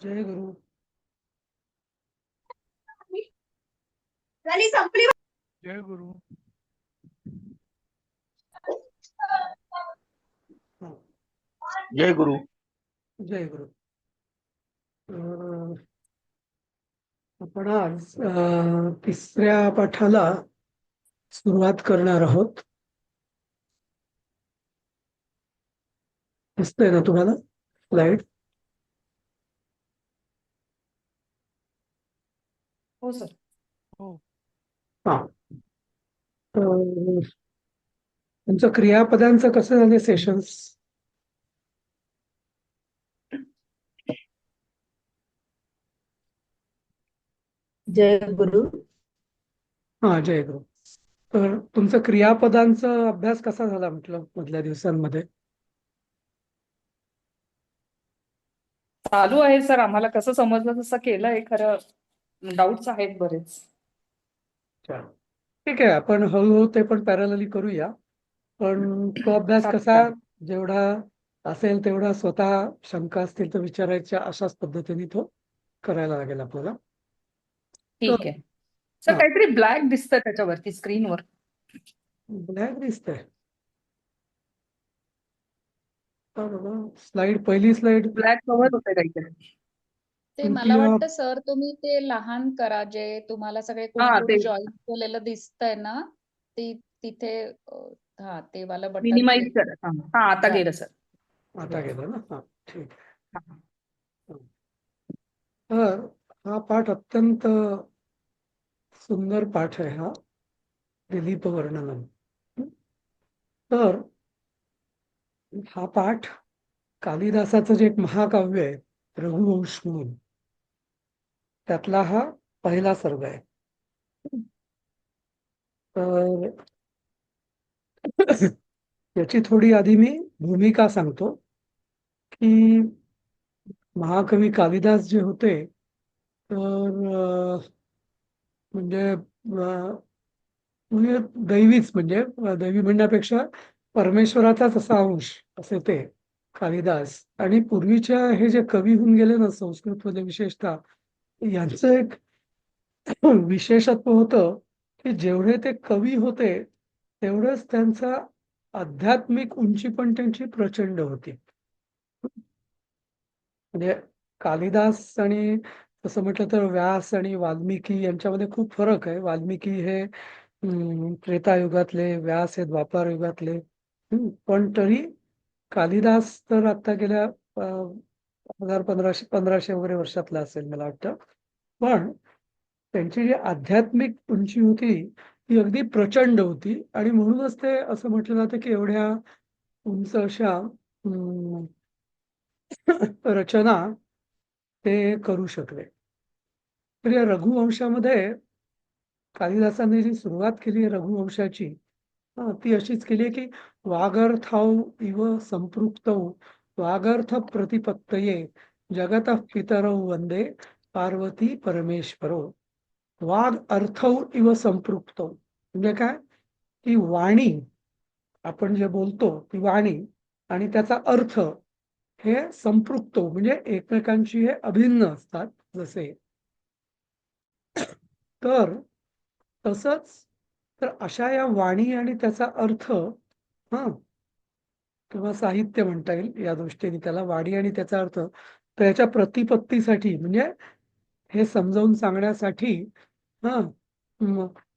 जय गुरु. झाली संपली. जय गुरु. जय गुरु. जय गुरु. आपण आज तिसऱ्या पाठाला सुरुवात करणार आहोत. दिसतंय ना तुम्हाला स्लाइड? हो सर. हो. हा. तुमचं क्रियापदांचं कसं झाले सेशन्स? जय गुरु. हा, जय गुरु. तर तुमचं क्रियापदांचा अभ्यास कसा झाला म्हटलं मधल्या दिवसांमध्ये? चालू आहे सर. आम्हाला कसं समजलं तसं केलंय. खरं डाऊट्स आहेत बरेच. अच्छा. ठीक आहे, आपण हळूहळू ते पण पॅरलली करूया. पण तो अभ्यास कसा, जेवढा असेल तेवढा स्वतः शंका असतील तर विचारायच्या अशाच पद्धतीने तो करायला लागेल आपल्याला. ठीक आहे सर. हा. काहीतरी ब्लॅक दिसतंय त्याच्यावरती स्क्रीनवर. ब्लॅक दिसतंय. स्लाइड, पहिली स्लाइड ब्लॅक कव्हर होतंय काहीतरी. ते मला वाटतं सर, तुम्ही ते लहान करा, जे तुम्हाला सगळे कोणी हा, कोणी ते जॉईन केलेलं दिसतंय ना, तिथे हा ते वाला बटन मिनिमाइज करा. हा, आता गेलं सर. आता गेलं ना. हा, ठीक. हा. तर हा पाठ अत्यंत सुंदर पाठ आहे. हा दिलीप वर्णनम. तर हा पाठ कालिदासाचं जे एक महाकाव्य आहे रघुवंश म्हणून, त्यातला हा पहिला सर्ग आहे. तर याची थोडी आधी मी भूमिका सांगतो की महाकवी कालिदास जे होते तर म्हणजे दैवीच, म्हणजे दैवी म्हणण्यापेक्षा परमेश्वराचाच असा अंश असे ते कालिदास. आणि पूर्वीच्या हे जे कवी होऊन गेले ना संस्कृतमध्ये विशेषतः, यांचं एक विशेषत्व होतं की जेवढे ते कवी होते तेवढंच त्यांचा आध्यात्मिक उंची पण त्यांची प्रचंड होती. म्हणजे कालिदास आणि तसं म्हटलं तर व्यास आणि वाल्मिकी यांच्यामध्ये खूप फरक आहे. वाल्मिकी हे त्रेतायुगातले, व्यास हे द्वापार युगातले. पण तरी कालिदास तर आता गेल्या 1500 वगैरे वर्षातला असेल मला वाटतं. पण त्यांची जी आध्यात्मिक उंची होती ती अगदी प्रचंड होती. आणि म्हणूनच ते असं म्हटलं जातं की एवढ्या उंच अशा रचना ते करू शकले. तर या रघुवंशामध्ये कालिदासांनी जी सुरुवात केली आहे रघुवंशाची, ती अशीच केली आहे की वागर्थौ इव संपृक्तौ वागर्थ प्रतिपत्तये जगत पितरौ वंदे पार्वती परमेश्वरो. वाग अर्थौ इव संपृक्तौ म्हणजे काय की वाणी, आपण जे बोलतो ती वाणी आणि त्याचा अर्थ हे संपृक्त म्हणजे एकमेकांशी हे अभिन्न असतात. जसे तर तसंच तर अशा या वाणी आणि त्याचा अर्थ किंवा साहित्य म्हणता येईल या दृष्टीने त्याला, वाणी आणि त्याचा अर्थ. तर याच्या प्रतिपत्तीसाठी म्हणजे हे समजावून सांगण्यासाठी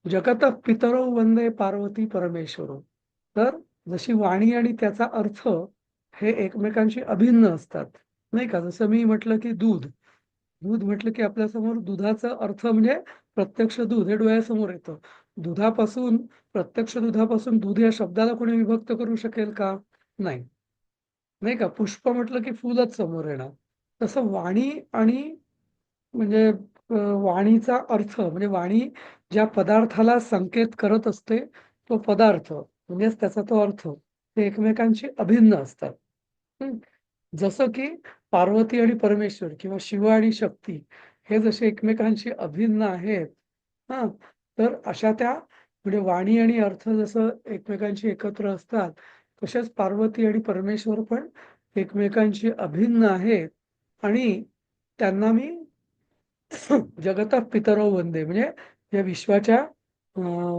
जगत पितरो वंदे पार्वती परमेश्वरो. तर जशी वाणी आणि त्याचा अर्थ हे एकमेकांशी अभिन्न असतात, नाही का? जसं मी म्हटलं की दूध दूध म्हटलं की आपल्यासमोर दुधाचा अर्थ म्हणजे प्रत्यक्ष दूध हे डोळ्यासमोर येतं. दुधापासून, प्रत्यक्ष दुधापासून दूध या शब्दाला कोणी विभक्त करू शकेल का? नाही, नाही का? पुष्प म्हटलं की फुलच समोर येणार. तसं वाणी आणि म्हणजे वाणीचा अर्थ म्हणजे वाणी ज्या पदार्थाला संकेत करत असते तो पदार्थ म्हणजेच त्याचा तो अर्थ, ते एकमेकांशी अभिन्न असतात. जसं की पार्वती आणि परमेश्वर किंवा शिव आणि शक्ती हे जसे एकमेकांशी अभिन्न आहेत, तर अशा त्या म्हणजे वाणी आणि अर्थ जसं एकमेकांशी एकत्र असतात, तसेच पार्वती आणि परमेश्वर पण एकमेकांशी अभिन्न आहेत. आणि त्यांना मी जगतः पितरो वंदे, म्हणजे या विश्वाच्या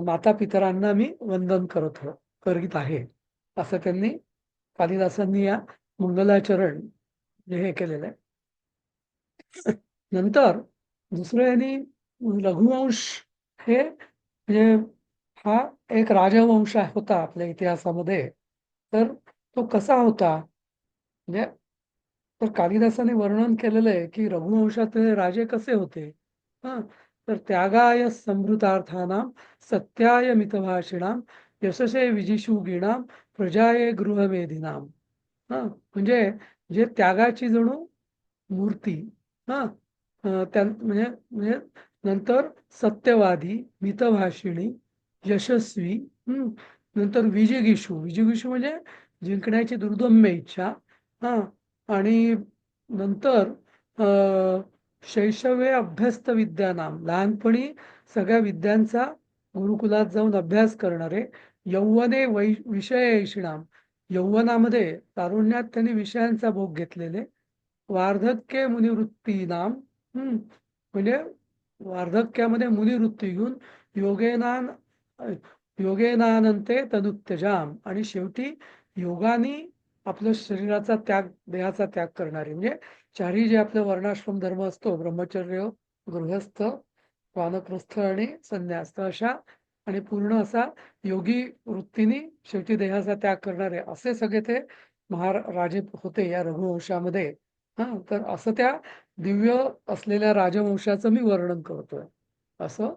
माता पितरांना मी वंदन करीत आहे, असं त्यांनी कालिदासांनी या मंगलाचरण हे केलेलं आहे. नंतर दुसरं यांनी रघुवंश हे म्हणजे हा एक राजवंश होता आपल्या इतिहासामध्ये. तर तो कसा होता म्हणजे, तर कालिदासाने वर्णन केलेलं आहे की रघुवंशातले राजे कसे होते. हा, तर त्यागाय संभृतार्थानाम, सत्याय मितभाषिणाम, यशसे विजिषुगीणाम, प्रजाये गृहमेधिनाम. हा, म्हणजे जे त्यागाची जणू मूर्ती. हा, म्हणजे म्हणजे नंतर सत्यवादी, मितभाषिणी, यशस्वी, नंतर विजिगीषू म्हणजे जिंकण्याची दुर्दम्य इच्छा. हा, आणि नंतर शैशवे अभ्यस्त विद्यानाम, लहानपणी सगळ्या विद्यांचा गुरुकुलात जाऊन अभ्यास करणारे. यौवने विषयेषिणाम, यौवनामध्ये तारुण्यात त्यांनी विषयांचा भोग घेतलेले. वार्धक्य मुनिवृत्ती नाम, म्हणजे वार्धक्यामध्ये मुनिवृत्ती घेऊन योगेनानंते तनुत्यजाम, आणि शेवटी योगानी आपल्या शरीराचा त्याग, देहाचा त्याग करणारे. म्हणजे चारही जे आपलं वर्णाश्रम धर्म असतो, ब्रह्मचर्य, गृहस्थ, वानप्रस्थ आणि संन्यास, तर अशा आणि पूर्ण असा योगी वृत्तीने शेवटी देहाचा त्याग करणारे असे सगळे ते महाराजे होते या रघुवंशामध्ये. हा, तर असं त्या दिव्य असलेल्या राजवंशाचं मी वर्णन करतोय, असं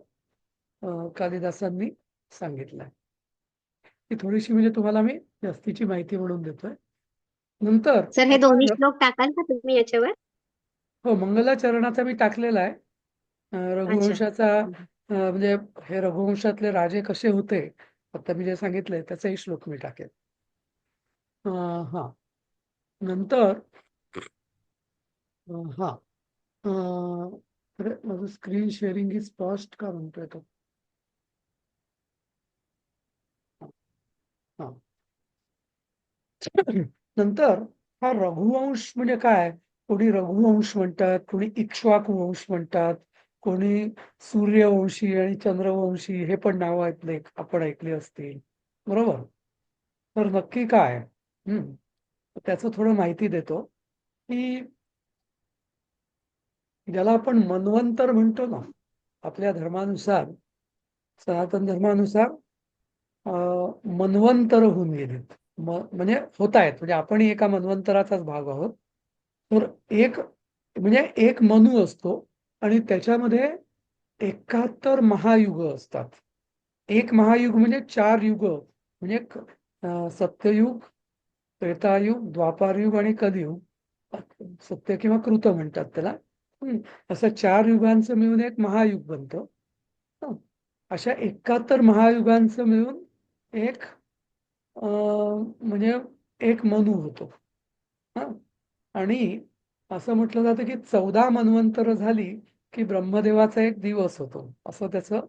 कालिदासांनी सांगितलंय. ही थोडीशी म्हणजे तुम्हाला मी जास्तीची माहिती म्हणून देतोय. नंतर सर हे दोन्ही श्लोक टाकाल का तुम्ही याच्यावर? हो, मंगलाचरणाचा मी टाकलेला आहे. रघुवंशाचा म्हणजे हे रघुवंशातले राजे कसे होते, आता मी जे सांगितलंय त्याचाही श्लोक मी टाकेल. हा, नंतर हा, अरे माझं स्क्रीन शेअरिंग इज पॉस्ट का म्हणतोय तो. हा, नंतर हा रघुवंश म्हणजे काय, कोणी रघुवंश म्हणतात, कोणी इक्ष्वाकू वंश म्हणतात, कोणी सूर्यवंशी आणि चंद्रवंशी हे पण नाव आपण ऐकली असतील, बरोबर. तर नक्की काय, त्याचं थोडं माहिती देतो की ज्याला आपण मन्वंतर म्हणतो ना, आपल्या धर्मानुसार, सनातन धर्मानुसार मन्वंतर होऊन गेलेत, म्हणजे होत आहेत, म्हणजे आपण एका मन्वंतराचाच भाग आहोत. तर म्हणजे एक मनू असतो आणि त्याच्यामध्ये 71 महायुग असतात. एक महायुग म्हणजे 4 युग, म्हणजे सत्ययुग, त्रेतायुग, द्वापारयुग आणि कलियुग. सत्य किंवा कृत म्हणतात त्याला. असं 4 युगांचं मिळून एक महायुग बनतं. अशा 71 महायुगांचं मिळून एक म्हणजे एक मनू होतो. हा, आणि असं म्हटलं जातं की 14 मन्वंतर झाली की ब्रह्मदेवाचा एक दिवस होतो, असं त्याचं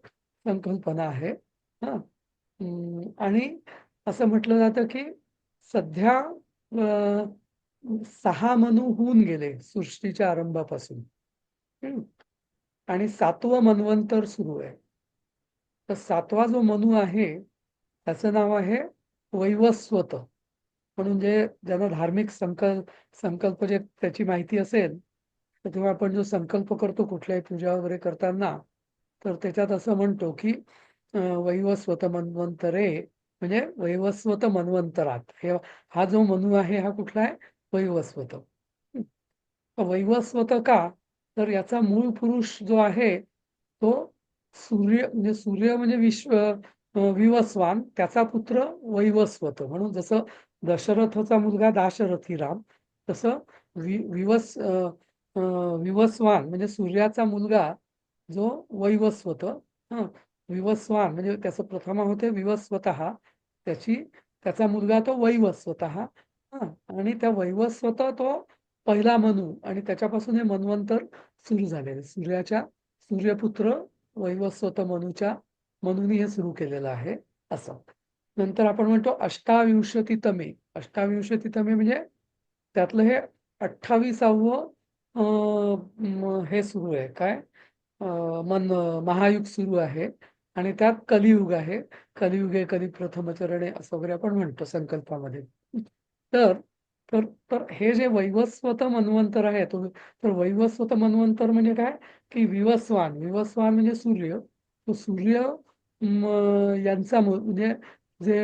संकल्पना आहे. हा, आणि असं म्हटलं जातं की सध्या 6 मनू होऊन गेले सृष्टीच्या आरंभापासून, आणि 7वं मन्वंतर सुरू आहे. तर 7वा जो मनू आहे त्याचं नाव आहे वैवस्वत. म्हणून ज्यांना धार्मिक संकल्प जे त्याची माहिती असेल, तर तेव्हा आपण जो संकल्प करतो कुठल्याही पूजा वगैरे करताना, तर त्याच्यात असं म्हणतो की वैवस्वत मन्वंतरे, म्हणजे वैवस्वत मन्वंतरात हा जो मनू आहे हा कुठला आहे, वैवस्वत. वैवस्वत का, तर याचा मूळ पुरुष जो आहे तो सूर्य म्हणजे विवस्वान, त्याचा पुत्र वैवस्वत. म्हणून जसं दशरथाचा मुलगा दाशरथी राम, तसं विवस्वान म्हणजे सूर्याचा मुलगा जो वैवस्वत. विवस्वान म्हणजे त्याचं प्रथमा होते विवस्वत, त्याचा मुलगा तो वैवस्वत. आणि त्या वैवस्वत तो पहिला मनू, आणि त्याच्यापासून हे मन्वंतर सुरू झालेले. सूर्यपुत्र वैवस्वत मनूनी हे सुरू केलेलं आहे, असं. नंतर आपण म्हणतो अष्टाविंशतितमे म्हणजे त्यातलं हे 28वं हे सुरू आहे काय, मन महायुग सुरू आहे आणि त्यात कलियुग आहे. कलियुगे कली प्रथम चरणे असं वगैरे आपण म्हणतो संकल्पामध्ये. तर तर तर हे जे वैवस्वत मन्वंतर आहे तर वैवस्वत मन्वंतर म्हणजे काय की विवस्वान, विवस्वान म्हणजे सूर्य. तो सूर्य यांचा म्हणजे जे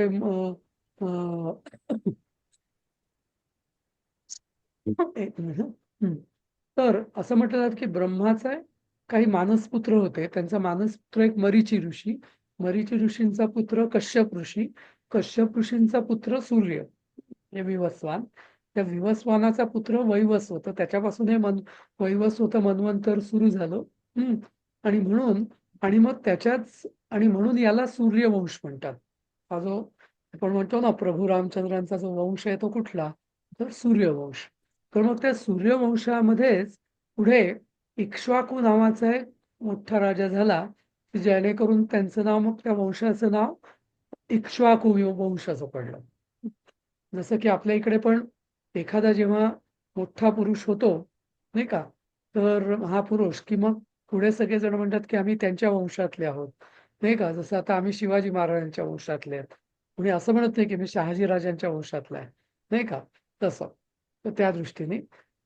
एक मिनिट हं. तर असं म्हटलं जातं की ब्रह्माचा काही मानसपुत्र होते. त्यांचा मानसपुत्र एक मरीची ऋषी, मरीची ऋषींचा पुत्र कश्यप ऋषी, कश्यप ऋषींचा पुत्र सूर्य हे विवस्वान. त्या विवस्वानाचा पुत्र वैवस्वत, त्याच्यापासून हे वैवस्वत मन्वंतर सुरू झालं. आणि मग त्याच्याच आणि म्हणून याला सूर्यवंश म्हणतात. हा जो आपण म्हणतो ना प्रभू रामचंद्रांचा जो वंश आहे तो कुठला, तर सूर्यवंश. तर मग त्या सूर्यवंशामध्येच पुढे इक्ष्वाकू नावाचा एक मोठा राजा झाला, की जेणेकरून त्यांचं नाव, मग त्या वंशाचं नाव इक्ष्वाकू वंश असं पडलं. जसं की आपल्या इकडे पण एखादा जेव्हा मोठा पुरुष होतो नाही का, तर महापुरुष, की मग पुढे सगळेजण म्हणतात की आम्ही त्यांच्या वंशातले आहोत नाही का. जसं आता आम्ही शिवाजी महाराजांच्या वंशातले आहेत, कुणी असं म्हणत नाही की मी शहाजी राजांच्या वंशातला आहे नाही का. तसं तर त्या दृष्टीने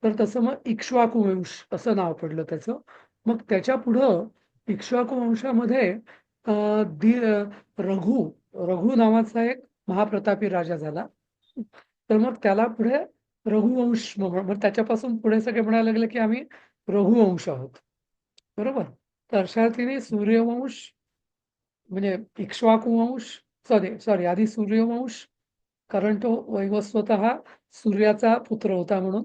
तर तसं मग इक्ष्वाकू वंश असं नाव पडलं त्याचं. मग त्याच्या पुढं इक्ष्वाकू वंशामध्ये रघु रघु नावाचा एक महाप्रतापी राजा झाला. तर मग त्याला पुढे रघुवंश मग त्याच्यापासून पुढे सगळे म्हणायला लागले की आम्ही रघुवंश आहोत. बरोबर. तर अशा रीतीने सूर्यवंश म्हणजे इक्ष्वाकू वंश, सॉरी आधी सूर्यवंश, कारण तो वैवस्वत हा सूर्याचा पुत्र होता म्हणून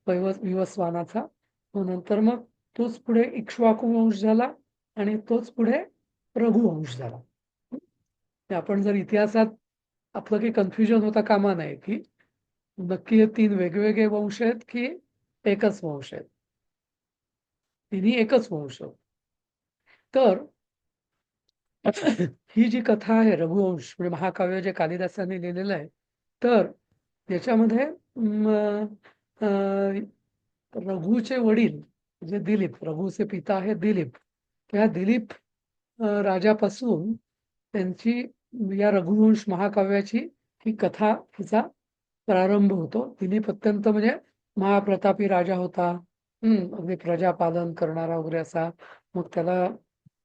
विवस्वानाचा. नंतर मग तोच पुढे इक्ष्वाकू वंश झाला आणि तोच पुढे रघुवंश झाला. आपण जर इतिहासात आपलं काही कन्फ्युजन होता कामा नये की नक्की हे 3 वेगवेगळे वंश आहेत की एकच वंश आहेत. तिन्ही एकच वंश. तर ही जी कथा आहे रघुवंश म्हणजे महाकाव्य जे कालिदासांनी लिहिलेलं आहे, तर याच्यामध्ये रघुचे वडील जे दिलीप, रघुचे पिता आहे दिलीप, त्या दिलीप राजापासून त्यांची या रघुवंश महाकाव्याची ही कथा, हिचा प्रारंभ होतो. दिलीप अत्यंत म्हणजे महाप्रतापी राजा होता. अगदी प्रजापालन करणारा वगैरे असा. मग त्याला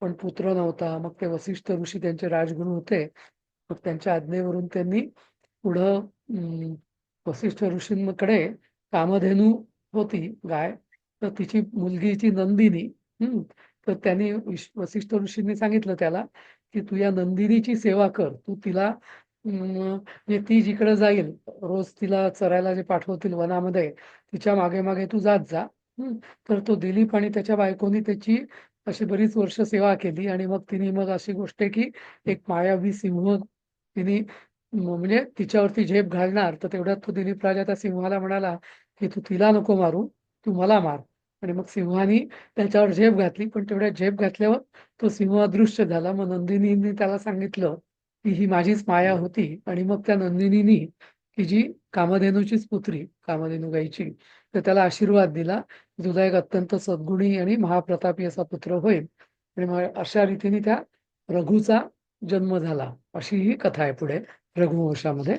पण पुत्र नव्हता. मग ते वसिष्ठ ऋषी त्यांचे राजगुरू होते. मग त्यांच्या आज्ञेवरून त्यांनी पुढं वसिष्ठ ऋषींकडे कामधेनू होती गाय, तर तिची मुलगीची नंदिनी. तर त्यांनी वसिष्ठ ऋषींनी सांगितलं त्याला की तू या नंदिनीची सेवा कर. तू तिला म्हणजे ती जिकडे जाईल रोज तिला चरायला जे पाठवतील वनामध्ये, तिच्या मागे मागे तू जात जा. तर तो दिलीप आणि त्याच्या बायकोनी त्याची अशी बरीच वर्ष सेवा केली. आणि मग तिने मग अशी गोष्ट आहे की एक मायावी सिंह तिने म्हणजे तिच्यावरती झेप घालणार, तर तेवढ्यात तो दिलीप राजा त्या सिंहाला म्हणाला की तू तिला नको मारू, तू मला मार. आणि मग सिंहाने त्याच्यावर झेप घातली, पण तेवढ्या झेप घातल्यावर तो सिंह अदृश्य झाला. मग नंदिनीने त्याला सांगितलं की ही माझीच माया होती. आणि मग त्या नंदिनीनी की जी कामधेनूचीच पुत्री, कामधेनू गायची, तर त्याला आशीर्वाद दिला, तुझा एक अत्यंत सद्गुणी आणि महाप्रतापी असा पुत्र होईल. आणि मग अशा रीतीने त्या रघुचा जन्म झाला. अशी ही कथा आहे पुढे रघुवंशामध्ये.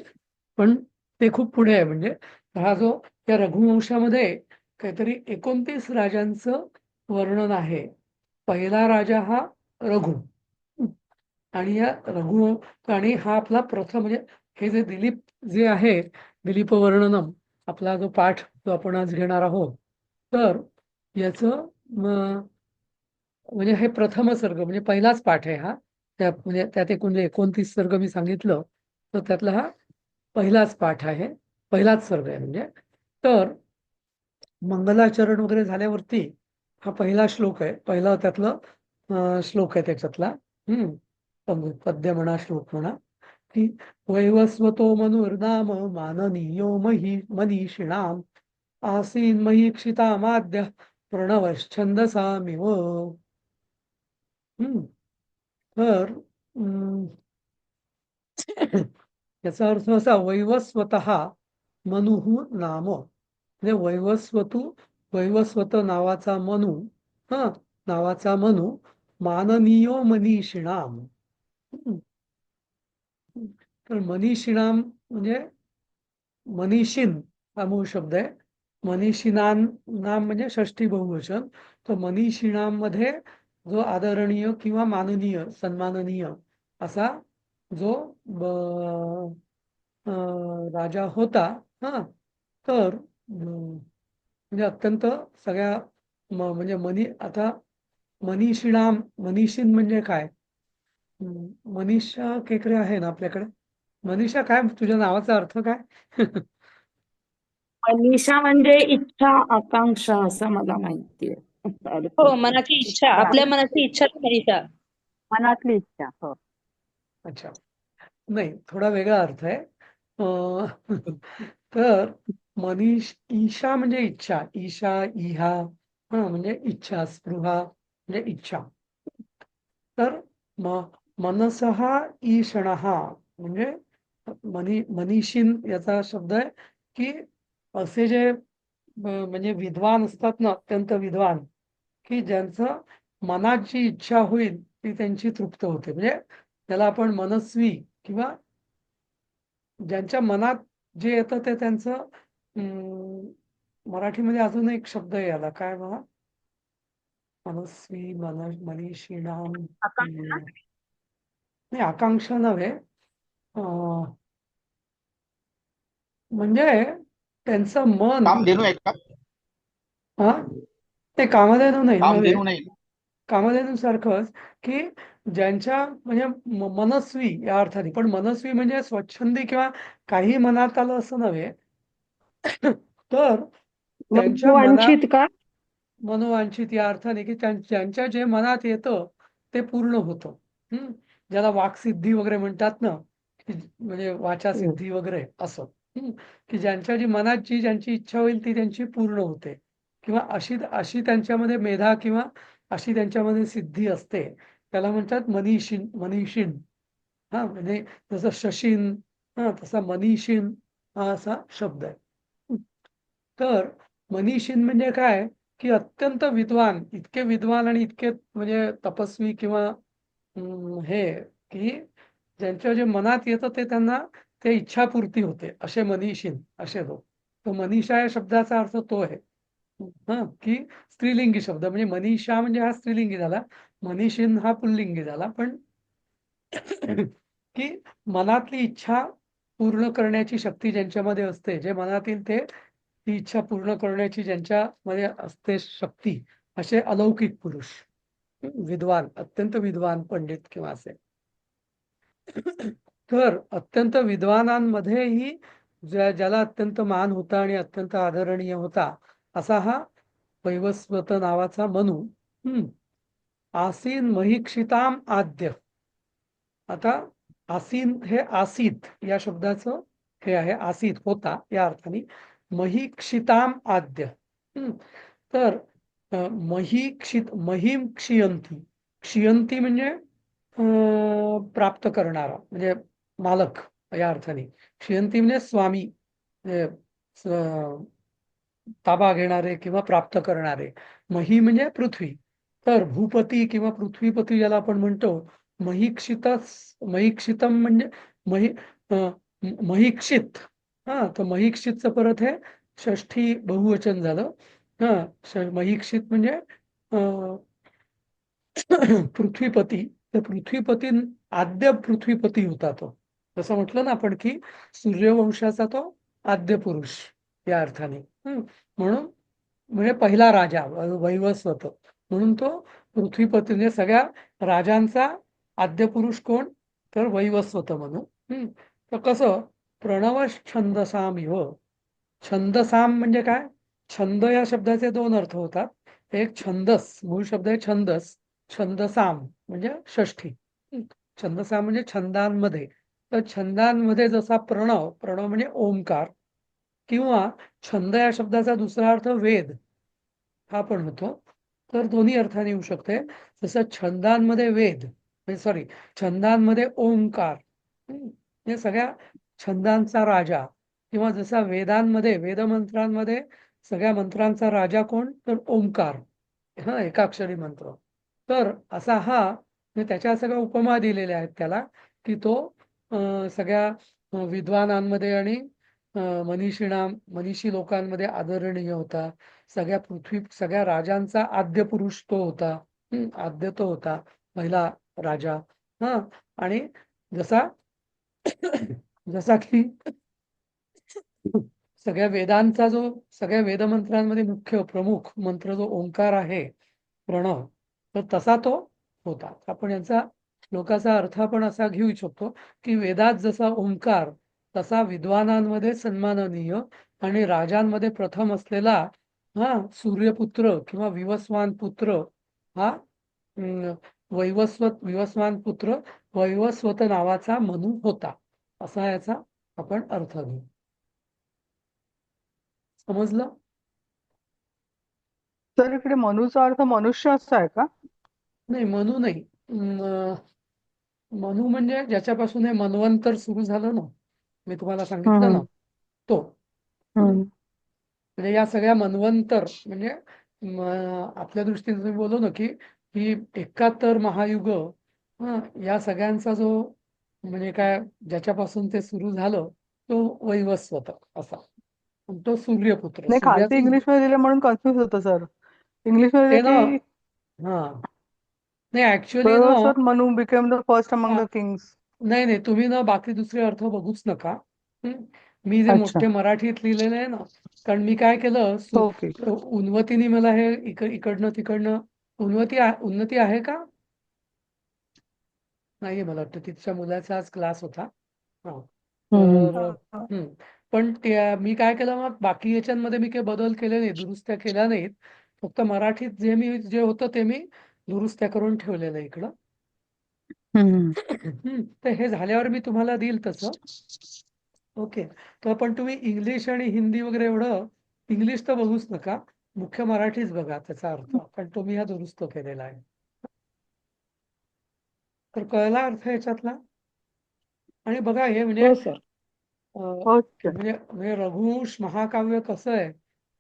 पण ते खूप पुढे आहे. म्हणजे हा जो त्या रघुवंशामध्ये काहीतरी 29 राजांचं वर्णन आहे. पहिला राजा हा रघु. आणि या रघु आणि हा आपला प्रथम म्हणजे हे जे दिलीप जे आहे, दिलीप वर्णनम आपला जो पाठ जो आपण आज घेणार आहोत, तर याचं म्हणजे हे प्रथम सर्ग म्हणजे पहिलाच पाठ आहे हा. म्हणजे त्यात एकूण 29 सर्ग मी सांगितलं, तर त्यातला हा पहिलाच पाठ आहे, पहिलाच सर्ग आहे. म्हणजे तर मंगलाचरण वगैरे झाल्यावरती हा पहिला श्लोक आहे, पहिला त्यातलं श्लोक आहे त्याच्यातला. पद्य म्हणा श्लोक म्हणा की वैवस्वतो मनुर्नाम माननीयो मनीषिणाम आसीन महीक्षिता माद्य प्रणवश्छंदसामिव. तर याचा अर्थ असा, वैवस्वत मनुहू नाम म्हणजे वैवस्वतू वैवस्वत नावाचा मनू, नावाचा मनू माननीयो मनीषिणाम. हं. तर मनीषिणाम म्हणजे मनीषिन हा मूळ शब्द आहे. मनीषिणान नाम म्हणजे षष्ठी बहुवचन. तर मनीषिणाम मध्ये जो आदरणीय किंवा माननीय, सन्माननीय असा जो राजा होता. तर म्हणजे अत्यंत सगळ्या म्हणजे आता मनीषिणाम, मनीषिन म्हणजे काय? मनीषा केकरे आहे ना आपल्याकडे? मनीषा, काय तुझ्या नावाचा अर्थ काय? मनीषा म्हणजे इच्छा आकांक्षा असं मला माहितीये. हो, मनाची इच्छा, आपल्या मनाची इच्छा मनीषा. मनातली इच्छा. हो. अच्छा, नाही, थोडा वेगळा अर्थ आहे. तर ईशा म्हणजे इच्छा, ईशा, इहा, म्हणजे इच्छा, स्पृहा म्हणजे इच्छा. तर मनसः ईषणः म्हणजे मनीषीन याचा शब्द आहे की असे जे म्हणजे विद्वान असतात ना, अत्यंत विद्वान, की ज्यांचं मनात जी इच्छा होईल ती त्यांची तृप्त होते. म्हणजे त्याला आपण मनस्वी किंवा ज्यांच्या मनात जे येतं ते त्यांचं मराठीमध्ये अजून एक शब्द आहे याला, काय बघा, मनस्वी, मनीषिणाम. नाही, आकांक्षा नव्हे. म्हणजे त्यांचं मन, कामधेनू आहेत का? ते कामधेनू नाही नव्हे. कामधेनू नाही. कामधेनू सारखंच, की ज्यांच्या म्हणजे मनस्वी या अर्थाने, पण मनस्वी म्हणजे स्वच्छंदी किंवा काही मनात आलं असं नव्हे. तर त्यांच्या मनोवांछित का? मनोवांछित या अर्थाने, की ज्यांच्या जे मनात येतं ते पूर्ण होतं. ज्याला वाक्सिद्धी वगैरे म्हणतात ना, की म्हणजे वाचा सिद्धी वगैरे असं. की ज्यांच्या मनात ज्यांची इच्छा होईल ती त्यांची पूर्ण होते, किंवा अशी त्यांच्यामध्ये मेधा किंवा अशी त्यांच्यामध्ये सिद्धी असते, त्याला म्हणतात मनीषिन. म्हणजे जसं शशीन, तसा मनीषिन हा असा शब्द आहे. तर मनीषिन म्हणजे काय, की अत्यंत विद्वान, इतके विद्वान आणि इतके म्हणजे तपस्वी किंवा हे, की ज्यांच्या जे मनात येतं ते त्यांना ते इच्छापूर्ती होते, असे मनीषिन, असे लोक. तर मनीषा या शब्दाचा अर्थ तो आहे. की स्त्रीलिंगी शब्द, म्हणजे मनीषा म्हणजे हा स्त्रीलिंगी झाला, मनीषिन हा पुल्लिंगी झाला. पण की मनातली इच्छा पूर्ण करण्याची शक्ती ज्यांच्यामध्ये असते, जे मनातील ते ती इच्छा पूर्ण करण्याची ज्यांच्यामध्ये असते शक्ती, असे अलौकिक पुरुष, विद्वान, अत्यंत विद्वान पंडित किंवा असे. तर अत्यंत विद्वानांमध्येही ज्याला अत्यंत मान होता आणि अत्यंत आदरणीय होता, असा हा वैवस्वत नावाचा मनू. आसीन महिक्षिताम आद्य. आता आसीन हे आसीत या शब्दाचं हे आहे, आसीत होता या अर्थाने. महिक्षिताम आद्य. तर महिम क्षियंती, क्षियंती म्हणजे प्राप्त करणारा, म्हणजे मालक या अर्थाने. क्षियंती म्हणजे स्वामी, ताबा घेणारे किंवा प्राप्त करणारे. मही म्हणजे पृथ्वी. तर भूपती किंवा पृथ्वीपती ज्याला आपण म्हणतो, महिक्षितम म्हणजे महिक्षित. तर महिक्षितचं परत हे षष्ठी बहुवचन झालं. महिक्षित म्हणजे पृथ्वीपती. तर पृथ्वीपती आद्य पृथ्वीपती होता तो. जसं म्हटलं ना आपण, की सूर्यवंशाचा तो आद्य पुरुष या अर्थाने. म्हणून म्हणजे पहिला राजा वैवस्वत, म्हणून तो पृथ्वीपती, म्हणजे सगळ्या राजांचा आद्य पुरुष कोण, तर वैवस्वत म्हणून. तर कसं, प्रणव छंदसाम इव. छंदसाम म्हणजे काय, छंद या शब्दाचे दोन अर्थ होतात. एक छंदस, मूळ शब्द आहे छंदस. छंदसाम म्हणजे षष्ठी. छंदसाम म्हणजे छंदांमध्ये. तर छंदांमध्ये जसा प्रणव, प्रणव म्हणजे ओंकार, किंवा छंद या शब्दाचा दुसरा अर्थ वेद हा पण होतो. तर दोन्ही अर्थाने येऊ शकते. जसं छंदांमध्ये वेद, सॉरी, छंदांमध्ये ओंकार, हे सगळ्या छंदांचा राजा, किंवा जसा वेदांमध्ये, वेदमंत्रांमध्ये सगळ्या मंत्रांचा राजा कोण? तर ओंकार. हा, एकाक्षरी मंत्र. तर असा हा, म्हणजे त्याच्या सगळ्या उपमा दिलेल्या आहेत त्याला, की तो सगळ्या विद्वानांमध्ये आणि मनीषी लोकांमध्ये आदरणीय होता. सगळ्या राजांचा आद्य पुरुष तो होता. आद्य तो होता, पहिला राजा. हा, आणि जसा जसा की सगळ्या वेदमंत्रांमध्ये मुख्य प्रमुख मंत्र जो ओंकार आहे, प्रणव, तर तसा तो होता. आपण यांचा श्लोकाचा अर्थ आपण असा घेऊ शकतो की वेदात जसा ओंकार तसा विद्वानांमध्ये सन्माननीय आणि राजांमध्ये प्रथम असलेला सूर्यपुत्र किंवा विवस्वान पुत्र हा विवस्वान पुत्र वैवस्वत नावाचा मनु होता. असा याचा आपण अर्थ घेऊ. समजलं? तर इकडे मनूचा अर्थ मनुष्य असा आहे का? नाही, मनू नाही. मनू म्हणजे ज्याच्यापासून हे मन्वंतर सुरू झालं ना, मी तुम्हाला सांगितलं ना, तो. म्हणजे या सगळ्या मन्वंतर म्हणजे आपल्या दृष्टीने तुम्ही बोलू ना की ही 71 महायुग, या सगळ्यांचा जो म्हणजे काय ज्याच्यापासून ते सुरू झालं तो वैवस्वत असा. आणि तो सूर्यपुत्र. नाही, खालती इंग्लिश मध्ये दिले म्हणून कन्फ्युज होतं सर. इंग्लिश मध्ये ते ना, की नाही ऍक्च्युअली ना, Vaivasvata Manu became the first among the kings. नाही, तुम्ही ना बाकी दुसरे अर्थ बघूच नका. मी जे अच्छा. मोठे मराठीत लिहिलेले आहे ना, कारण मी काय केलं, ओके. उन्नतीने मला हे इकडनं तिकडनं उन्नती आहे का? नाहीये, मला वाटतं तिच्या मुलाचा आज क्लास होता. तर पण मी काय केलं, मग बाकी याच्यांमध्ये मी काही बदल केले नाही, दुरुस्त्या केल्या नाहीत. फक्त मराठीत जे होतं ते मी दुरुस्त्या करून ठेवलेलं आहे इकडं. तर हे झाल्यावर मी तुम्हाला देईल तसं. ओके. तर पण तुम्ही इंग्लिश आणि हिंदी वगैरे एवढं इंग्लिश तर बघूच नका, मुख्य मराठीच बघा त्याचा अर्थ, कारण तो मी हा दुरुस्त केलेला आहे. तर कळला अर्थ याच्यातला? आणि बघा हे म्हणजे हो सर. म्हणजे रघुवंश महाकाव्य कसं आहे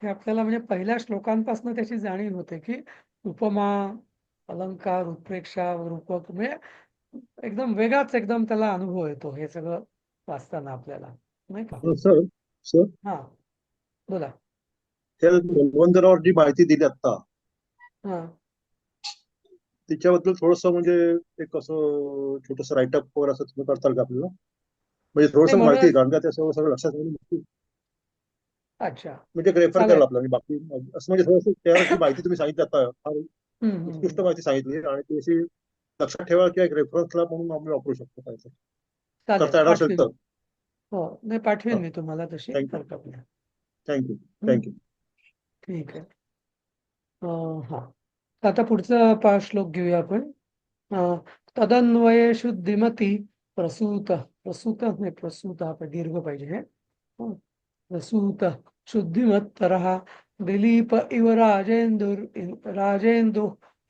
हे आपल्याला म्हणजे पहिल्या श्लोकांपासून त्याची जाणीव होते की उपमा, अलंकार, उत्प्रेक्षा, रूपक, म्हणजे एकदम वेगळाच एकदम त्याला अनुभव येतो हे सगळं वाचताना आपल्याला, नाही का? सर हा, बोला. त्या मन्वंतरावर जी माहिती दिली आता हा, तिच्याबद्दल थोडस म्हणजे एक असं छोटस राईटअप वगैरे असं तुम्ही करताल का आपल्याला? म्हणजे थोडस नाही, माहिती आहे, म्हणून कारण का ते सगळं लक्षात येईल. अच्छा, म्हणजे रेफर चालेल. करायला आपल्याला बाकी असं म्हणजे थोडस त्याची माहिती तुम्ही सांगितली आता फार हम्म, उत्कृष्ट माहिती सांगितली आणि ती अशी लक्षात ठेवा किंवा एक रेफरन्सला म्हणून आपण वापरू शकतो. काय चालेल, करता येणार असेल पाठवीन. तर. हो, नाही, पाठवीन मी तुम्हाला तशी. थँक्यू हरकत नाही. Thank you thank you. ठीक आहे. हा, आता पुढचा श्लोक घेऊया आपण. तदन्वये शुद्धिमती प्रसूत नाही, प्रसूत आपण दीर्घ पाहिजे हे. प्रसूत शुद्धिमत्तरः दिलीप इव राजेंदु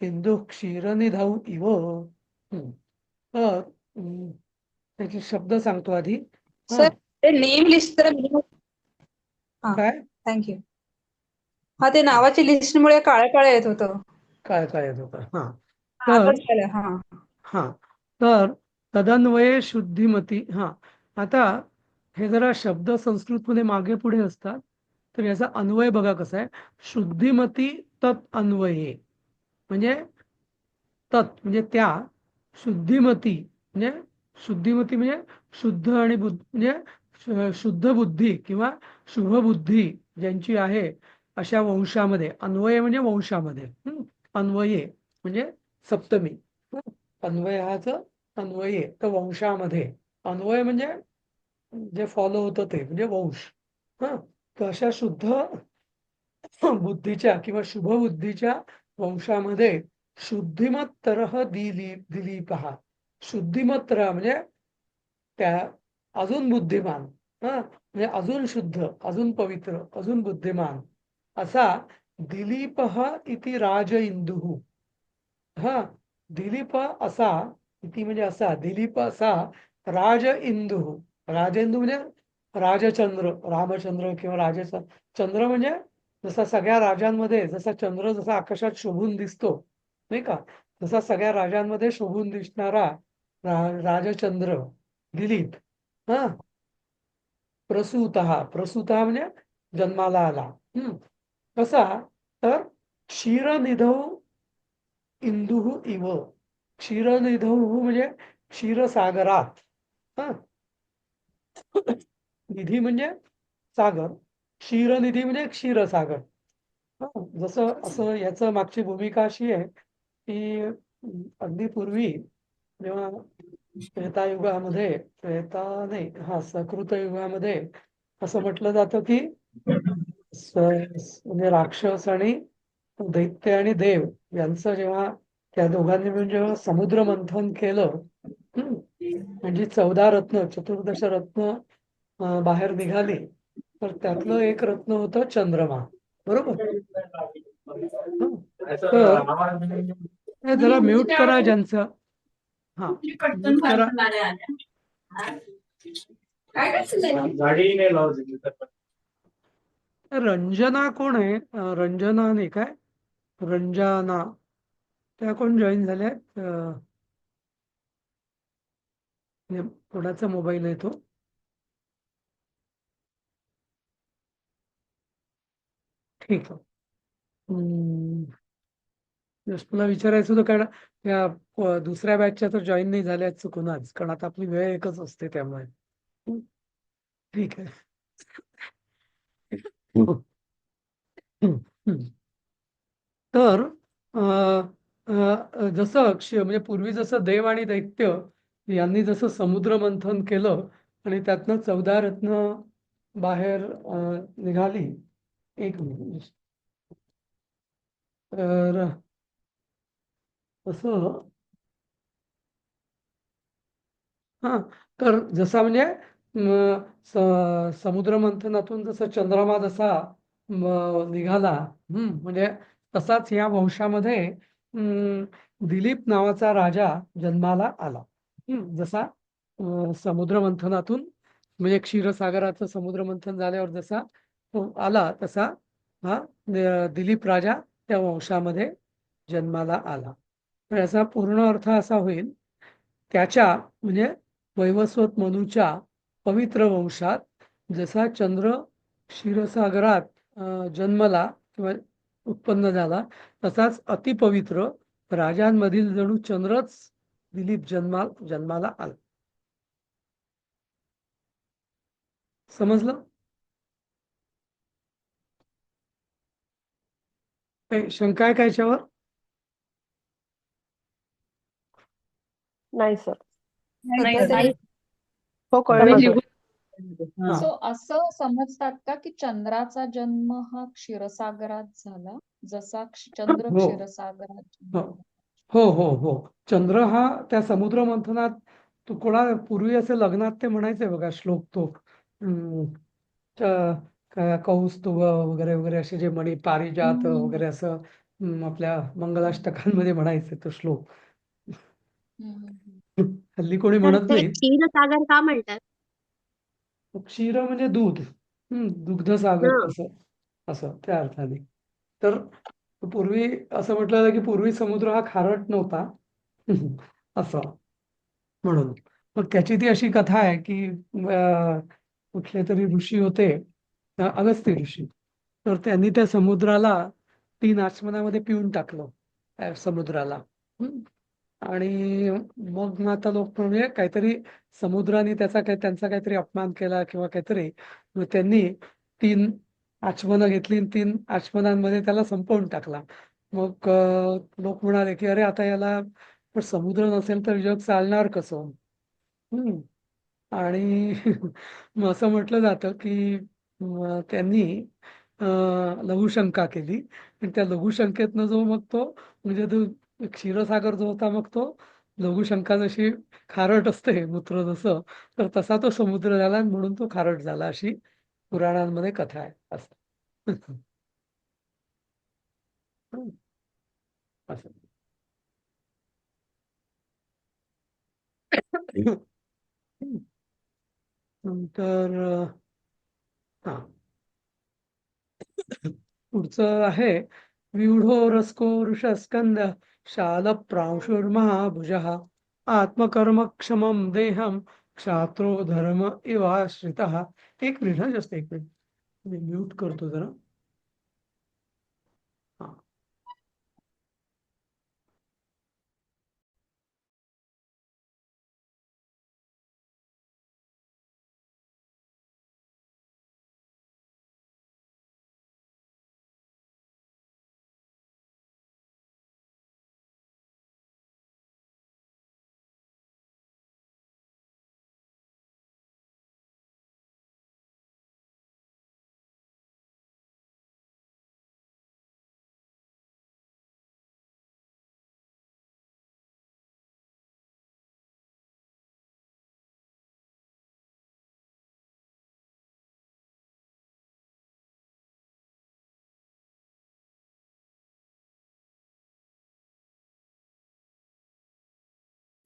इंदु क्षीरनिधौ इव. तर त्याचे शब्द सांगतो आधी. सर ते नेम लिस्ट जरा मिनिमम. काय थँक्यू. हा, ते नावाची लिस्टमुळे काळं येत होतं. काय येत होतं? आताच झालं. हा, हा, तर तदन्वये शुद्धिमती. आता हे जरा शब्द संस्कृतमध्ये मागे पुढे असतात, तर याचा अन्वय बघा कसा आहे. शुद्धिमती तत् अन्वये, म्हणजे तत् म्हणजे त्या, शुद्धिमती म्हणजे शुद्ध आणि म्हणजे शुद्ध बुद्धी किंवा शुभ बुद्धी ज्यांची आहे अशा वंशामध्ये. अन्वय म्हणजे वंशामध्ये. अन्वये म्हणजे सप्तमी. अन्वयाचं अन्वये तर वंशामध्ये. अन्वय म्हणजे जे फॉलो होतं ते म्हणजे वंश. तर अशा शुद्ध बुद्धीच्या किंवा शुभ बुद्धीच्या वंशामध्ये शुद्धिमत्तरः दिलीपः. शुद्धिमत्तर म्हणजे त्या अजून बुद्धिमान, म्हणजे अजून शुद्ध, अजून पवित्र, अजून बुद्धिमान असा दिलीपः इति राज इंदुः. दिलीप असा, इति म्हणजे असा, दिलीप असा राज इंदुः. राजेंदू म्हणजे राजचंद्र, रामचंद्र किंवा चंद्र म्हणजे जसा सगळ्या राजांमध्ये जसा चंद्र जसा आकाशात शोभून दिसतो नाही का, तसा सगळ्या राजांमध्ये शोभून दिसणारा राजचंद्र दिलीप हा प्रसूत म्हणजे जन्माला आला. कसा तर क्षीरनिधौ इंदुः इव. क्षीरनिधौ म्हणजे क्षीरसागरात. हा निधी म्हणजे सागर, क्षीरनिधी म्हणजे क्षीरसागर. जसं असं याचं मागची भूमिका अशी आहे की अगदी पूर्वी जेव्हा त्रेतायुगामध्ये सकृत युगामध्ये असं म्हटलं जातं की म्हणजे राक्षस आणि दैत्य आणि देव यांचं जेव्हा त्या दोघांनी मिळून जेव्हा समुद्र मंथन केलं, म्हणजे 14 रत्न, चतुर्दश रत्न बाहेर निघाली, तर त्यातलं एक रत्न होतं चंद्रमा. बरोबर. तर जरा म्यूट करा ज्यांचं. हा म्यूट करा. रंजना कोण आहे? रंजना नाही काय, रंजना त्या कोण जॉईन झाल्या? कोणाचा मोबाईल आहे तो? ठीक आहे. तुला विचारायचं होतं कारण त्या दुसऱ्या बॅचच्या तर जॉईन नाही झाल्या चुकून आज, कारण आता आपली वेळ एकच असते त्यामुळे. ठीक आहे. तर जसं म्हणजे पूर्वी जसं देव आणि दैत्य यांनी जसं समुद्र मंथन केलं आणि त्यातनं 14 रत्न बाहेर निघाली. एक मिनिट. तर असं हा तर जसा म्हणजे समुद्र मंथनातून जसं चंद्रमा जसा निघाला, म्हणजे तसाच या वंशामध्ये दिलीप नावाचा राजा जन्माला आला. जसा समुद्र मंथनातून म्हणजे क्षीरसागराचं समुद्र मंथन झाल्यावर जसा तो आला तसा हा दिलीप राजा त्या वंशामध्ये जन्माला आला. तर याचा पूर्ण अर्थ असा होईल, त्याच्या म्हणजे वैवस्वत मनुच्या पवित्र वंशात जसा चंद्र क्षीरसागरात जन्मला किंवा उत्पन्न झाला, तसाच अतिपवित्र राजांमधील जणू चंद्रच दिलीप जन्माला आला. समजलं? काही शंका आहे का याच्यावर? नाही सर. नाही सर. हो कळलं सर. हा. सो असं समजतात का की चंद्राचा जन्म हा क्षीरसागरात झाला, जसा चंद्र हो. क्षीरसागरात हो जन्मला? हो हो हो. चंद्र हा त्या समुद्र मंथनात तो कोणा पूर्वी असे लग्नात ते म्हणायचे बघा श्लोक तो कौस्तुभ वगैरे वगैरे असे जे म्हणी पारिजात वगैरे असं आपल्या मंगलाष्टकांमध्ये म्हणायचे तो श्लोक. हल्ली कोणी तर म्हणत ते नाही. क्षीरसागर का म्हणतात? क्षीर म्हणजे दूध, दुग्धसागर हं. असं असं त्या अर्थाने. तर पूर्वी असं म्हटलं जातं की पूर्वी समुद्र हा खारट नव्हता असं म्हणून. मग त्याची ती अशी कथा आहे की कुठले तरी ऋषी होते, अगस्त्य ऋषी. तर त्यांनी त्या समुद्राला 3 आचमनामध्ये पिऊन टाकलं त्या समुद्राला. आणि मग आता लोक म्हणजे काहीतरी समुद्राने त्यांचा काहीतरी अपमान केला किंवा काहीतरी, मग त्यांनी 3 आचमनं घेतली आणि 3 आचमनांमध्ये त्याला संपवून टाकला. मग लोक म्हणाले की अरे आता याला पण समुद्र नसेल तर जग चालणार कसं? आणि मग असं म्हटलं जातं की त्यांनी लघुशंका केली आणि त्या लघुशंकेतनं जो मग तो म्हणजे तो क्षीरसागर जो होता, मग तो लघुशंका जशी खारट असते मूत्र जसं, तर तसा तो समुद्र झाला आणि म्हणून तो खारट झाला, अशी पुराणांमध्ये कथा आहे. असं असं नंतर हा पुढचं आहे व्यूढो रस्को वृषस्कंद शाल प्रांशुर्महाभुजः आत्मकर्मक्षमं देहं क्षात्रो धर्म इवाश्रितः. एक मिनिट हा, जस्ट एक मिनिट, मी म्यूट करतो जरा. हा.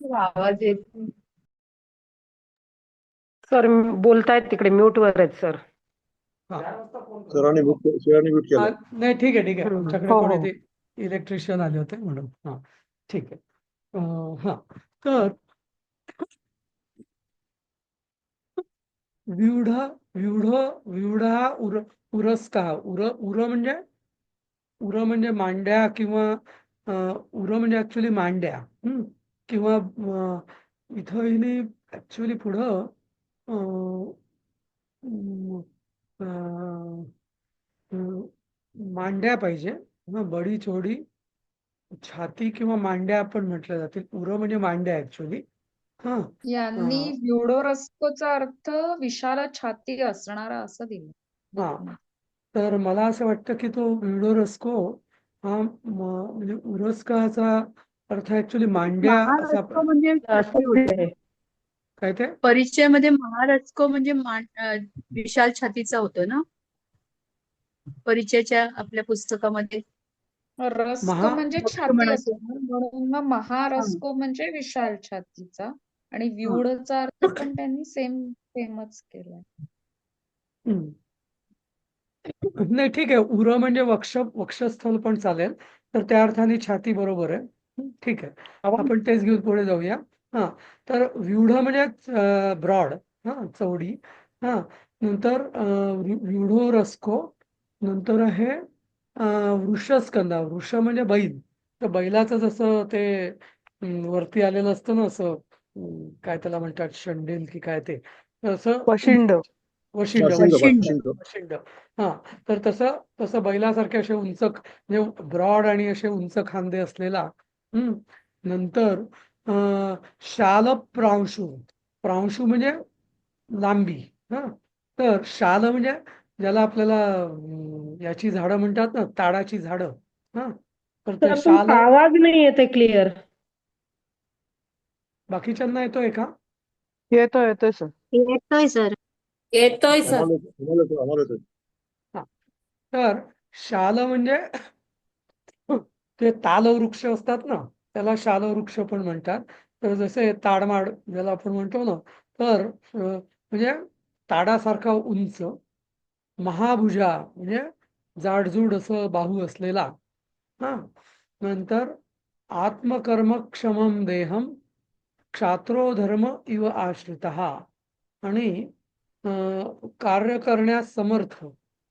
आवाज येत नाही. सर बोलतायत तिकडे म्यूट वर आहेत सर. हा. सरांनी म्यूट केला. नाही, ठीक आहे, ठीक आहे. आमच्याकडे हो, कोणी हो. ते इलेक्ट्रिशियन आले होते म्हणून. हा, ठीक आहे. हा, तर व्यूढ व्यूढ व्यूढा उरस्का उर म्हणजे मांड्या किंवा उर म्हणजे ऍक्च्युली मांड्या. किंवा इथं हिने ऍक्च्युली पुढं अं, अं, अं, मांड्या पाहिजे. बडी चोडी छाती किंवा मांड्या आपण म्हटल्या जातील. उर म्हणजे मांड्या ऍक्च्युली. हा. यांनी अं, व्यूडोरस्कोचा अर्थ विशाल छाती असणारा असं दिलं हा. बुकमध्ये. तर मला असं वाटतं की तो व्हिडोरस्को हा म्हणजे उरस्काचा अर्थ ऍक्च्युली मांड्या असा. महाराष्ट्र म्हणजे असं होते. काय ते परिचयामध्ये महाराष्ट्र म्हणजे विशाल छातीचा होतो ना, परिचयाच्या आपल्या पुस्तकामध्ये. रस्क महा म्हणजे रस्क छाती म्हणायचं. असणार, म्हणून मग महारस्को म्हणजे विशाल छातीचा, आणि हा. व्यूढचा अर्थ पण त्यांनी सेमच केलाय. हम्म. नाही, ठीक आहे. उर म्हणजे वक्षस्थल पण चालेल, तर त्या अर्थाने छाती बरोबर आहे. ठीक आहे, आपण तेच घेऊन पुढे जाऊया. हा. तर व्यूढ म्हणजे ब्रॉड, हा, चौडी. हा. नंतर व्यूढो रस्को. नंतर आहे वृषस्कंदा. वृष म्हणजे बैल. तर बैलाचं जसं ते वरती आलेलं असतं ना, असं काय त्याला म्हणतात, शंडील की काय ते, तसं वशिंड. वशिंड शिंग वशिंड शिंग. वशिंड. हा. तर तसं तसं बैलासारखे असे उंच, म्हणजे ब्रॉड आणि असे उंच खांदे असलेला. नंतर शाल प्रांशु. प्रांशु म्हणजे लांबी. हा. तर शाल म्हणजे ज्याला आपल्याला याची झाडं म्हणतात ना, ताडाची झाडं. हा. तर ते सर शाल. तुमचा आवाज नाही येते क्लिअर. बाकीच्यांना येतोय का? येतोय सर. येतोय सर. येतोय सर. आम्हाला येतोय. हा. तर शाल म्हणजे ते तालवृक्ष असतात ना, त्याला शालवृक्ष पण म्हणतात. तर जसे ताडमाड ज्याला आपण म्हणतो ना, तर म्हणजे ताडासारखा उंच. महाभुजा म्हणजे जाडजूड असं बाहू असलेला. हा. नंतर आत्मकर्मक्षमं देहम क्षात्रो धर्म इव आश्रितः. आणि कार्य करण्यास समर्थ.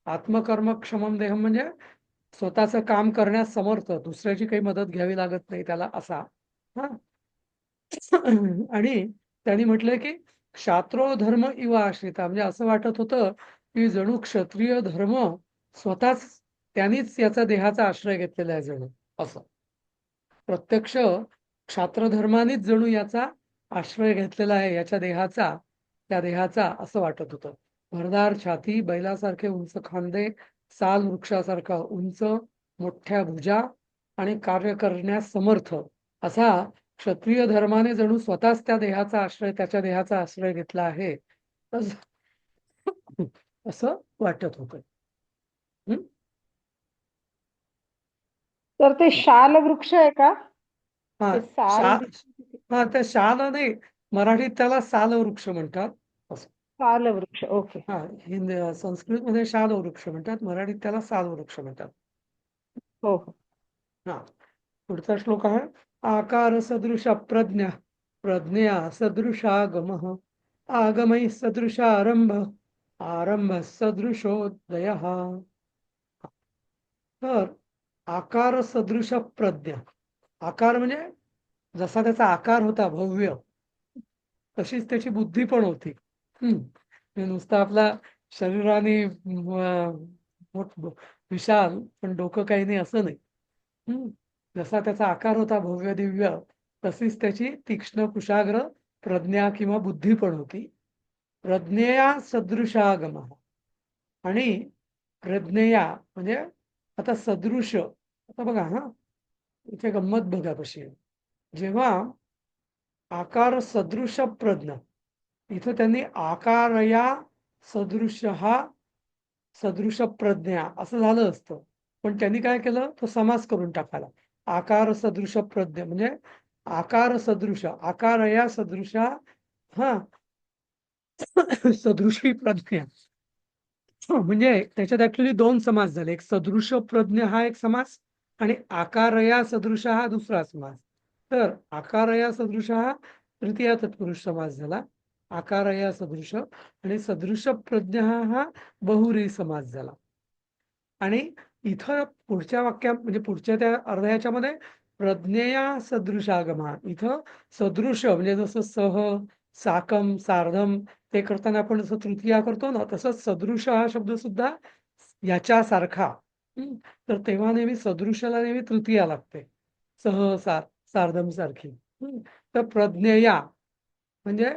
आत्मकर्मक्षमं देहम म्हणजे स्वतःचं काम करण्यास समर्थ, दुसऱ्याची काही मदत घ्यावी लागत नाही त्याला, असा. हा. आणि त्यांनी म्हटलंय की क्षात्रो धर्म इव आश्रिता, म्हणजे असं वाटत होतं की जणू क्षत्रिय धर्म स्वतःच त्यांनीच याचा देहाचा आश्रय घेतलेला आहे जणू, असं. प्रत्यक्ष क्षात्रधर्मानेच जणू याचा आश्रय घेतलेला आहे, याच्या देहाचा, त्या देहाचा, असं वाटत होतं. भरदार छाती, बैलासारखे उंच खांदे, साल वृक्षासारखा उंच, मोठ्या भुजा आणि कार्य करण्यास समर्थ असा क्षत्रिय धर्माने जणू स्वतःच त्या देहाचा आश्रय, त्याच्या देहाचा आश्रय घेतला आहे, असं वाटत होतं. तर ते शाल वृक्ष आहे का? हा. ते साल हा, त्या शाल नाही, मराठीत त्याला साल वृक्ष म्हणतात, असं. सालवृक्ष ओके. हा संस्कृतमध्ये शाल वृक्ष म्हणतात, मराठीत त्याला साल वृक्ष म्हणतात. हो हो. हा पुढचा श्लोक आहे आकार सदृश प्रज्ञा प्रज्ञा सदृशागमः आगमै सदृशारंभ आरंभ सदृशोदय. तर आकार सदृश प्रज्ञा, आकार म्हणजे जसा त्याचा आकार होता भव्य तशीच त्याची बुद्धी पण होती. म्हणजे नुसता आपला शरीराने विशाल पण डोकं काही नाही असं नाही. जसा त्याचा आकार होता भव्य दिव्य तशीच त्याची तीक्ष्ण कुशाग्र प्रज्ञा किंवा बुद्धी पण होती. प्रज्ञेया सदृशागम, आणि प्रज्ञेया म्हणजे आता सदृश, आता बघा हा इथे गंमत बघा कशी आहे. जेव्हा आकार सदृश प्रज्ञा, इथं त्यांनी आकारया सदृश हा सदृश प्रज्ञा असं झालं असतं, पण त्यांनी काय केलं तो समास करून टाकाला. आकार सदृश प्रज्ञा म्हणजे आकार सदृश, आकारया सदृश हा सदृशी प्रज्ञा. म्हणजे त्याच्यात ऍक्च्युली दोन समास झाले, एक सदृश प्रज्ञा हा एक समास आणि आकारया सदृश हा दुसरा समास. तर आकारया सदृश हा तृतीय तत्पुरुष समास झाला, आकारया सदृश, आणि सदृश प्रज्ञा हा बहुरी समास झाला. आणि इथं पुढच्या वाक्यात म्हणजे पुढच्या त्या अर्ध्याच्यामध्ये प्रज्ञेया सदृशागमा, इथं सदृश म्हणजे जसं सह साकम सार्धम ते करताना आपण जसं तृतीया करतो ना, तसंच सदृश हा शब्द सुद्धा याच्यासारखा. तर तेव्हा नेहमी सदृशाला नेहमी तृतीया लागते, सह सार्धम सारखी. तर प्रज्ञेया म्हणजे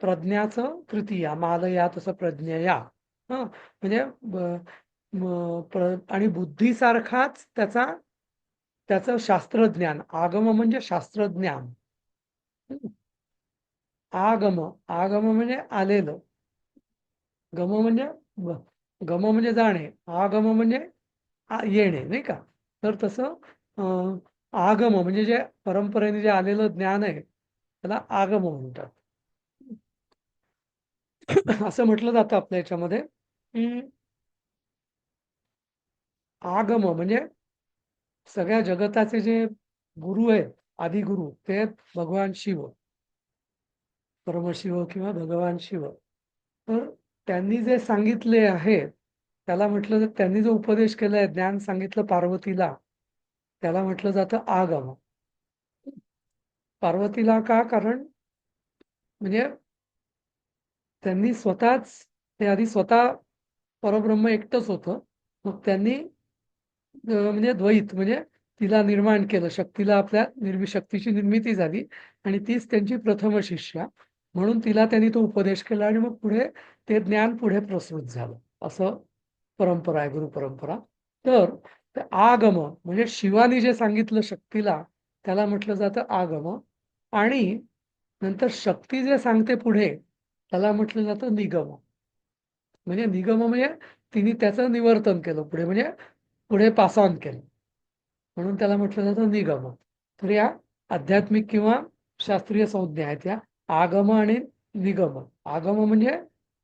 प्रज्ञाचं तृतीया, मालया तसं प्रज्ञेया. म्हणजे आणि बुद्धीसारखाच त्याचं शास्त्रज्ञान. आगम म्हणजे शास्त्रज्ञान. आगम, आगम म्हणजे आलेलं, गम म्हणजे जाणे, आगम म्हणजे येणे, नाही का. तर तसं आगम म्हणजे जे परंपरेने जे आलेलं ज्ञान आहे त्याला आगम म्हणतात. असं म्हटलं जातं आपल्या याच्यामध्ये. आगम म्हणजे सगळ्या जगताचे जे गुरु आहेत, आदिगुरु, ते आहेत भगवान शिव, परमशिव किंवा भगवान शिव. तर त्यांनी जे सांगितले आहे त्याला म्हटलं जातं, त्यांनी जो उपदेश केलाय, ज्ञान सांगितलं पार्वतीला, त्याला म्हटलं जातं आगम. पार्वतीला का? कारण म्हणजे त्यांनी स्वतःच, ते आधी स्वतः परब्रह्म एकटंच होतं, मग त्यांनी म्हणजे द्वैत म्हणजे तिला निर्माण केलं, शक्तीला, आपल्या शक्तीची निर्मिती झाली आणि तीच त्यांची प्रथम शिष्या म्हणून तिला त्यांनी तो उपदेश केला आणि मग पुढे ते ज्ञान पुढे प्रसृत झालं, असं परंपरा आहे, गुरु परंपरा. तर आगम म्हणजे शिवानी जे सांगितलं शक्तीला त्याला म्हटलं जातं आगम, आणि नंतर शक्ती जे सांगते पुढे त्याला म्हटलं जातं निगम. म्हणजे निगम म्हणजे तिने त्याचं निवर्तन केलं पुढे, म्हणजे पुढे पास ऑन केलं, म्हणून त्याला म्हटलं जातं निगम. तर या आध्यात्मिक किंवा शास्त्रीय संज्ञा आहेत या आगम आणि निगम. आगम म्हणजे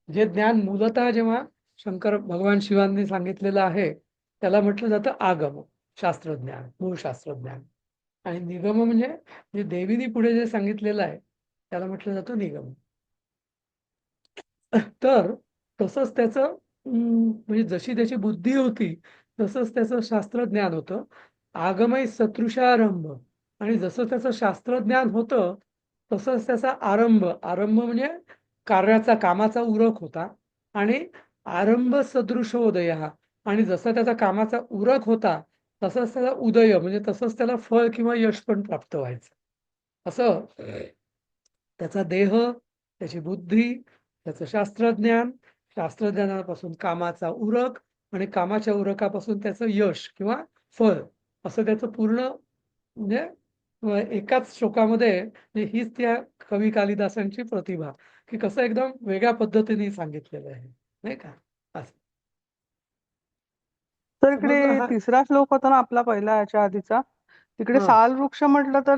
जे ज्ञान मूलतः जेव्हा शंकर भगवान शिवांनी सांगितलेलं आहे त्याला म्हटलं जातं आगम, शास्त्रज्ञान, मूळ शास्त्रज्ञान. आणि निगम म्हणजे देवीने पुढे जे सांगितलेलं आहे त्याला म्हटलं जातं निगम. तर तसंच त्याचं म्हणजे जशी त्याची बुद्धी होती तसंच त्याचं शास्त्रज्ञान होतं. आगमय सदृशारंभ, आणि जसं त्याचं शास्त्रज्ञान होतं तसंच त्याचा आरंभ, आरंभ म्हणजे कार्याचा, कामाचा उरक होता. आणि आरंभ सदृशोदय, आणि जसा त्याचा कामाचा उरक होता तसंच त्याला उदय म्हणजे तसंच त्याला फळ किंवा यश पण प्राप्त व्हायचं. असं त्याचा देह, त्याची बुद्धी, त्याचं शास्त्रज्ञान, शास्त्रज्ञानापासून कामाचा उरक, आणि कामाच्या उरकापासून त्याचं यश किंवा फळ, असं त्याचं पूर्ण म्हणजे एकाच श्लोकामध्ये. हीच त्या कवी कालिदासांची प्रतिभा, की कसं एकदम वेगळ्या पद्धतीने सांगितलेलं आहे, नाही का. असं तर समजलं इकडे हा? तिसरा श्लोक होता ना आपला पहिला याच्या आधीचा, तिकडे हा साल वृक्ष म्हटलं तर